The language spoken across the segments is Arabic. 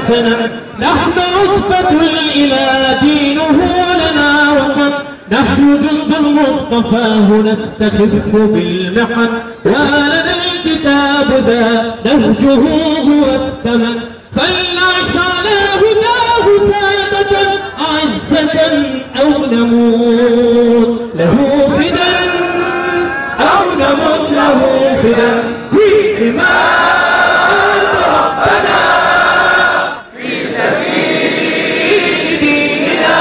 السنن. نحن عصبة الإله دينه لنا وطن، نحن جند المصطفى نستخف بالمحن، ولنا الكتاب ذا نهجه هو الثمن. فلنعش على هداه سادة أعزة أو نموت له فدا، أو نموت له فدا في حماية ربنا، في سبيل ديننا،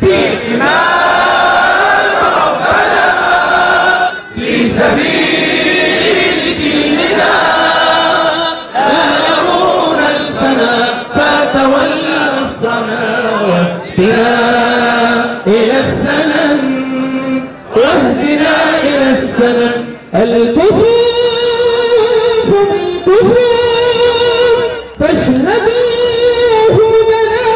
في حماية ربنا، في سبيل ديننا. لا يرون الفنا فتولى نصرنا، واهدنا إلى السنن، واهدنا إلى السنن. الكفوف بالكفوف فاشهدوه بنا،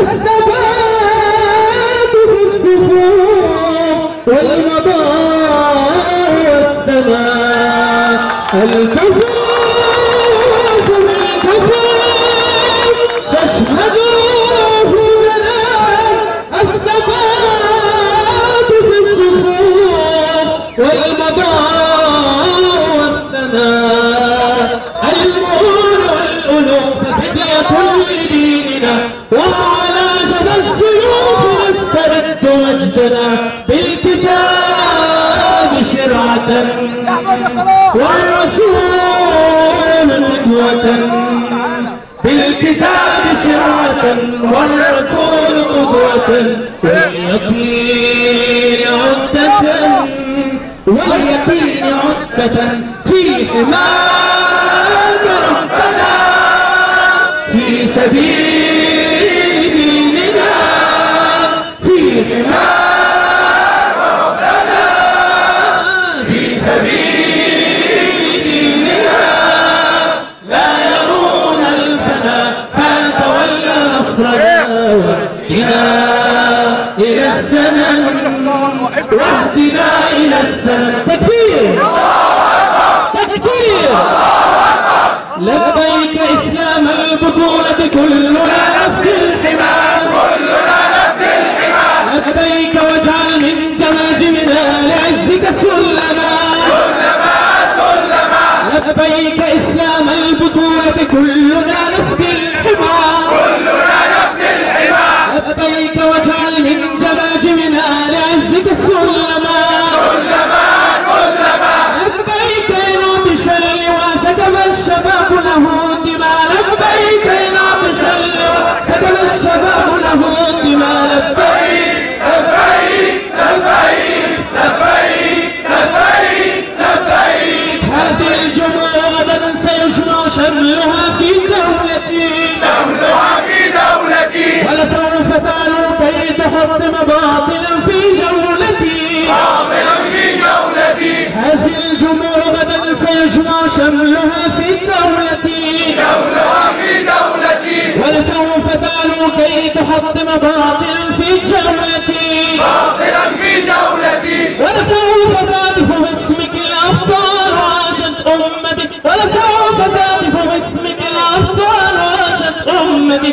الثبات في الصفوف والمضاء والثناء. الكفوف بالكفوف فاشهدوه بنا، الثبات في الصفوف والمضاء والثناء. المؤون والألوف فدية لديننا، وعلى جبى السيوف نسترد مجدنا. بالكتاب شرعة والرسول قدوة، بالكتاب شرعة والرسول قدوة، واليقين عدة، واليقين عدة في حماية ربنا، في سبيل ديننا، في حماية ربنا، في سبيل ديننا. لا يرون الفنا فتولى نصرنا، واهدنا إلى السنن، واهدنا إلى السنن. تكبير تكبير. لبيك إسلام البطولة كلنا نفدي الحمى، كلنا نفدي الحمى. لبيك واجعل من جماجمنا لعزك سلما، سلما سلما. لبيك إسلام البطولة كلنا نفدي الحمى، كلنا نفدي الحمى. لبيك واجعل من جماجمنا لعزك سلما، سلما سلما. لبيك نعطش اللواء سكب الشباب له الدماء، لبيك نعطش اللواء سكب الشباب له الدماء. لبيك لبيك لبيك لبيك لبيك لبيك. هذه الجموع غدا سيجمع شملها في دولتي، شملها في دولتي. ولسوف تعلو كي تحطم باطلا في جولتي، باطلا في جولتي. هذه الجموع غدا سيجمع شملها في دولتي، شملها في دولتي. ولسوف تعلو كي تحطم باطلا في جولتي، باطلا في جولتي. ولسوف تهتف باسمك الأبطال وعاشت أمتي، ولسوف تهتف باسمك الأبطال وعاشت أمتي.